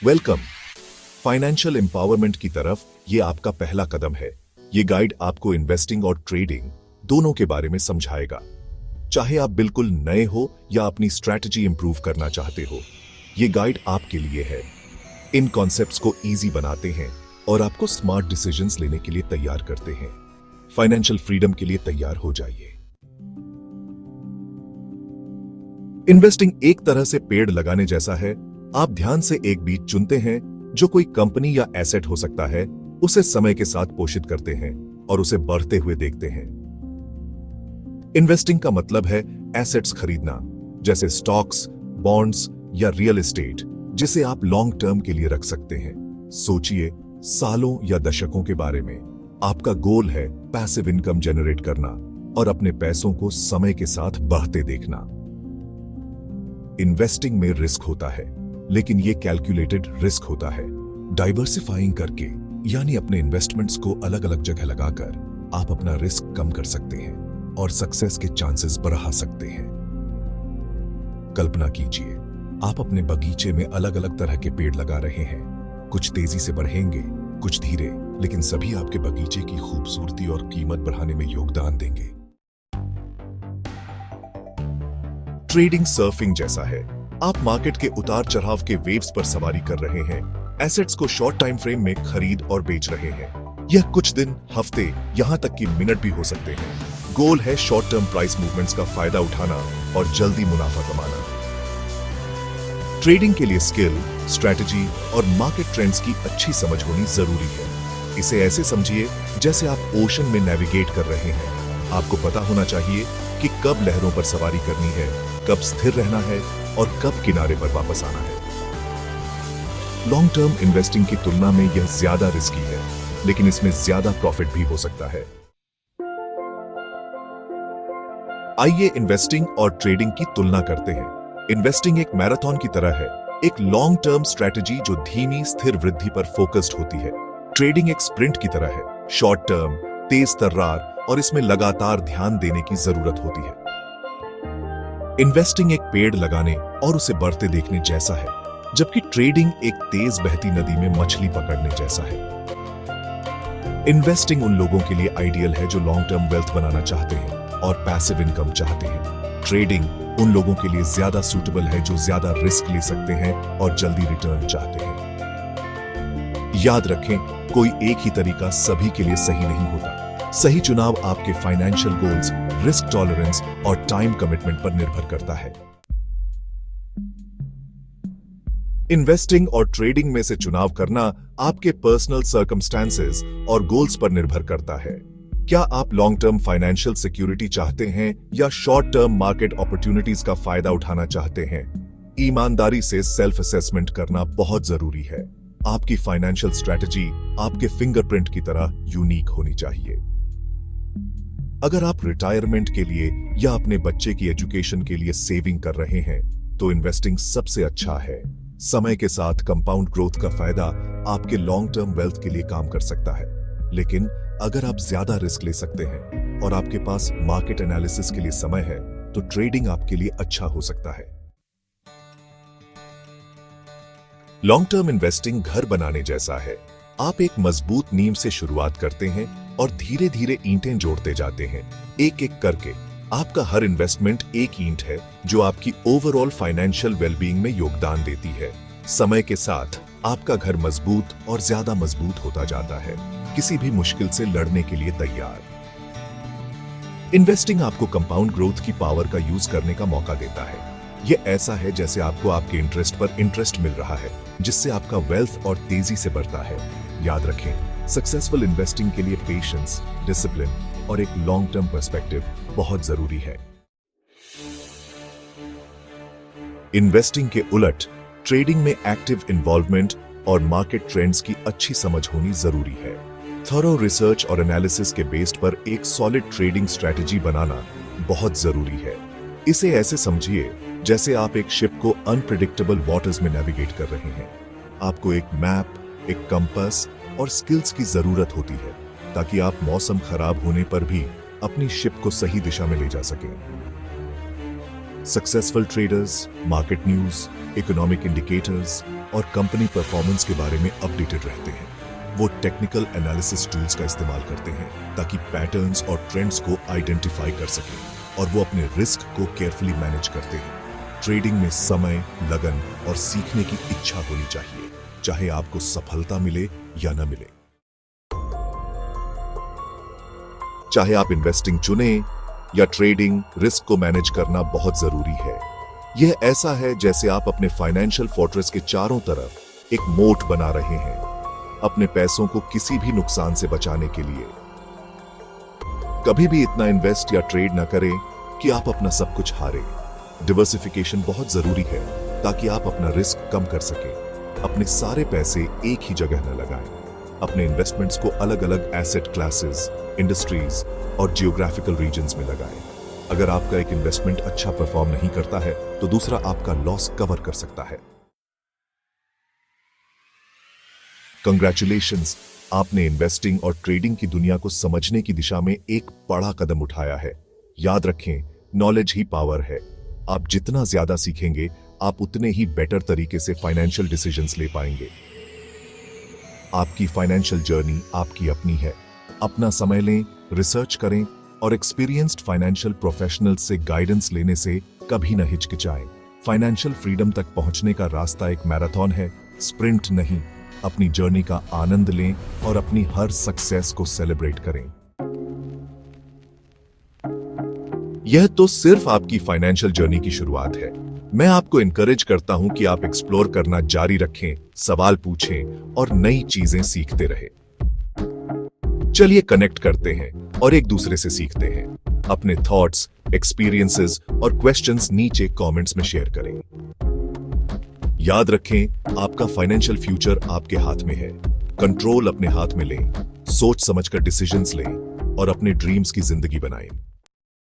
Welcome. Financial empowerment की तरफ ये आपका पहला कदम है। ये गाइड आपको इन्वेस्टिंग और ट्रेडिंग दोनों के बारे में समझाएगा। चाहे आप बिल्कुल नए हो या अपनी स्ट्रैटेजी इंप्रूव करना चाहते हो, ये गाइड आपके लिए है। इन कॉन्सेप्ट्स को इजी बनाते हैं और आपको स्मार्ट डिसीजंस लेने के लिए तैयार करते हैं। फाइनेंशियल फ्रीडम के लिए तैयार हो जाइए। इन्वेस्टिंग एक तरह से पेड़ लगाने जैसा है। आप ध्यान से एक बीज चुनते हैं जो कोई कंपनी या एसेट हो सकता है, उसे समय के साथ पोषित करते हैं और उसे बढ़ते हुए देखते हैं। इन्वेस्टिंग का मतलब है एसेट्स खरीदना, जैसे स्टॉक्स, बॉन्ड्स या रियल एस्टेट, जिसे आप लॉन्ग टर्म के लिए रख सकते हैं। सोचिए सालों या दशकों के बारे में। आपका गोल है पैसिव इनकम जनरेट करना और अपने पैसों को समय के साथ बढ़ते देखना। इन्वेस्टिंग में रिस्क होता है, लेकिन ये कैलकुलेटेड रिस्क होता है। डाइवर्सिफाइंग करके, यानी अपने इन्वेस्टमेंट्स को अलग अलग जगह लगाकर, आप अपना रिस्क कम कर सकते हैं और सक्सेस के चांसेस बढ़ा सकते हैं। कल्पना कीजिए, आप अपने बगीचे में अलग अलग तरह के पेड़ लगा रहे हैं। कुछ तेजी से बढ़ेंगे, कुछ धीरे, लेकिन सभी आपके बगीचे की खूबसूरती और कीमत बढ़ाने में योगदान देंगे। ट्रेडिंग सर्फिंग जैसा है। आप मार्केट के उतार चढ़ाव के वेव्स पर सवारी कर रहे हैं। एसेट्स को शॉर्ट टाइम फ्रेम में खरीद और बेच रहे हैं। यह कुछ दिन, हफ्ते, यहां तक कि मिनट भी हो सकते हैं। गोल है शॉर्ट टर्म प्राइस मूवमेंट्स का फायदा उठाना और जल्दी मुनाफा कमाना। ट्रेडिंग के लिए स्किल, स्ट्रैटेजी और मार्केट ट्रेंड्स की अच्छी समझ होनी जरूरी है। इसे ऐसे समझिए जैसे आप ओशन में नेविगेट कर रहे हैं। आपको पता होना चाहिए कि कब लहरों पर सवारी करनी है, कब स्थिर रहना है और कब किनारे पर वापस आना है। लॉन्ग टर्म इन्वेस्टिंग की तुलना में यह ज्यादा रिस्की है, लेकिन इसमें ज्यादा प्रॉफिट भी हो सकता है। आइए इन्वेस्टिंग और ट्रेडिंग की तुलना करते हैं। इन्वेस्टिंग एक मैराथन की तरह है, एक लॉन्ग टर्म स्ट्रैटेजी जो धीमी स्थिर वृद्धि पर फोकस्ड होती है। ट्रेडिंग एक स्प्रिंट की तरह है, शॉर्ट टर्म, तेज तर्रार, और इसमें लगातार ध्यान देने की जरूरत होती है। इन्वेस्टिंग एक पेड़ लगाने और उसे बढ़ते देखने जैसा है, जबकि ट्रेडिंग एक तेज बहती नदी में मछली पकड़ने जैसा है। इन्वेस्टिंग उन लोगों के लिए आइडियल है जो लॉन्ग टर्म वेल्थ बनाना चाहते हैं और पैसिव इनकम चाहते हैं। ट्रेडिंग उन लोगों के लिए ज्यादा सूटेबल है जो ज्यादा रिस्क ले सकते हैं और जल्दी रिटर्न चाहते हैं। याद रखें, कोई एक ही तरीका सभी के लिए सही नहीं होता। सही चुनाव आपके फाइनेंशियल गोल्स, रिस्क टॉलरेंस और टाइम कमिटमेंट पर निर्भर करता है। इन्वेस्टिंग और ट्रेडिंग में से चुनाव करना आपके पर्सनल सर्कमस्टेंसेस और गोल्स पर निर्भर करता है। क्या आप लॉन्ग टर्म फाइनेंशियल सिक्योरिटी चाहते हैं या शॉर्ट टर्म मार्केट अपॉर्चुनिटीज का फायदा उठाना चाहते हैं? ईमानदारी से सेल्फ असेसमेंट करना बहुत जरूरी है। आपकी फाइनेंशियल स्ट्रैटेजी आपके फिंगरप्रिंट की तरह यूनिक होनी चाहिए। अगर आप रिटायरमेंट के लिए या अपने बच्चे की एजुकेशन के लिए सेविंग कर रहे हैं, तो इन्वेस्टिंग सबसे अच्छा है। समय के साथ कंपाउंड ग्रोथ का फायदा आपके लॉन्ग टर्म वेल्थ के लिए काम कर सकता है। लेकिन अगर आप ज्यादा रिस्क ले सकते हैं और आपके पास मार्केट एनालिसिस के लिए समय है, तो ट्रेडिंग आपके लिए अच्छा हो सकता है। लॉन्ग टर्म इन्वेस्टिंग घर बनाने जैसा है। आप एक मजबूत नींव से शुरुआत करते हैं और धीरे धीरे ईंटें जोड़ते जाते हैं, एक एक करके। आपका हर इन्वेस्टमेंट एक ईंट है जो आपकी ओवरऑल फाइनेंशियल वेलबीइंग में योगदान देती है। समय के साथ आपका घर मजबूत और ज्यादा मजबूत होता जाता है, किसी भी मुश्किल से लड़ने के लिए तैयार। इन्वेस्टिंग आपको कंपाउंड ग्रोथ की पावर का यूज करने का मौका देता है। यह ऐसा है जैसे आपको आपके इंटरेस्ट पर इंटरेस्ट मिल रहा है, जिससे आपका वेल्थ और तेजी से बढ़ता है। याद रखें, सक्सेसफुल इन्वेस्टिंग के लिए पेशेंस, डिसिप्लिन और एक लॉन्ग टर्म पर्सपेक्टिव बहुत जरूरी है। इन्वेस्टिंग के उलट, ट्रेडिंग में एक्टिव इन्वॉल्वमेंट और मार्केट ट्रेंड्स की अच्छी समझ होनी जरूरी है। थॉरो रिसर्च और एनालिसिस के बेस्ड पर एक सॉलिड ट्रेडिंग स्ट्रैटेजी बनाना बहुत जरूरी है। इसे ऐसे समझिए जैसे आप एक शिप को अनप्रेडिक्टेबल वाटर्स में नेविगेट कर रहे हैं। आपको एक मैप, एक कंपास और स्किल्स की जरूरत होती है ताकि आप मौसम खराब होने पर भी अपनी शिप को सही दिशा में ले जा सकें। Successful traders market news, economic indicators और कंपनी परफॉर्मेंस के बारे में अपडेटेड रहते हैं। वो टेक्निकल एनालिसिस टूल्स का इस्तेमाल करते हैं ताकि पैटर्न्स और ट्रेंड्स को आइडेंटिफाई कर सकें और वो अपने रिस्क को केयरफुली मैनेज करते हैं। ट्रेडिंग में समय, लगन और सीखने की इच्छा होनी चाहिए, चाहे आपको सफलता मिले या न मिले। चाहे आप इन्वेस्टिंग चुने या ट्रेडिंग, रिस्क को मैनेज करना बहुत जरूरी है। यह ऐसा है जैसे आप अपने फाइनेंशियल फोर्ट्रेस के चारों तरफ एक मोट बना रहे हैं, अपने पैसों को किसी भी नुकसान से बचाने के लिए। कभी भी इतना इन्वेस्ट या ट्रेड ना करें कि आप अपना सब कुछ हारें। डिवर्सिफिकेशन बहुत जरूरी है ताकि आप अपना रिस्क कम कर सकें। अपने सारे पैसे एक ही जगह न लगाएं। अपने इन्वेस्टमेंट्स को अलग अलग एसेट क्लासेस, इंडस्ट्रीज और जियोग्राफिकल रीजन्स में लगाएं। अगर आपका एक इन्वेस्टमेंट अच्छा परफॉर्म नहीं करता है तो दूसरा आपका लॉस कवर कर सकता है। कंग्रेचुलेशंस, आपने इन्वेस्टिंग और ट्रेडिंग की दुनिया को समझने की दिशा में एक बड़ा कदम उठाया है। याद रखें, नॉलेज ही पावर है। आप जितना ज्यादा सीखेंगे, आप उतने ही बेटर तरीके से फाइनेंशियल डिसीजंस ले पाएंगे। आपकी फाइनेंशियल जर्नी आपकी अपनी है। अपना समय लें, रिसर्च करें और एक्सपीरियंस्ड फाइनेंशियल प्रोफेशनल से गाइडेंस लेने से कभी न हिचकिचाएं। फाइनेंशियल फ्रीडम तक पहुंचने का रास्ता एक मैराथन है, स्प्रिंट नहीं। अपनी जर्नी का आनंद लें और अपनी हर सक्सेस को सेलिब्रेट करें। यह तो सिर्फ आपकी फाइनेंशियल जर्नी की शुरुआत है। मैं आपको इनकरेज करता हूं कि आप एक्सप्लोर करना जारी रखें, सवाल पूछें और नई चीजें सीखते रहें। चलिए कनेक्ट करते हैं और एक दूसरे से सीखते हैं। अपने थॉट्स, एक्सपीरियंसेस और क्वेश्चंस नीचे कमेंट्स में शेयर करें। याद रखें, आपका फाइनेंशियल फ्यूचर आपके हाथ में है। कंट्रोल अपने हाथ में लें, सोच समझकर डिसीजंस लें और अपने ड्रीम्स की जिंदगी बनाएं।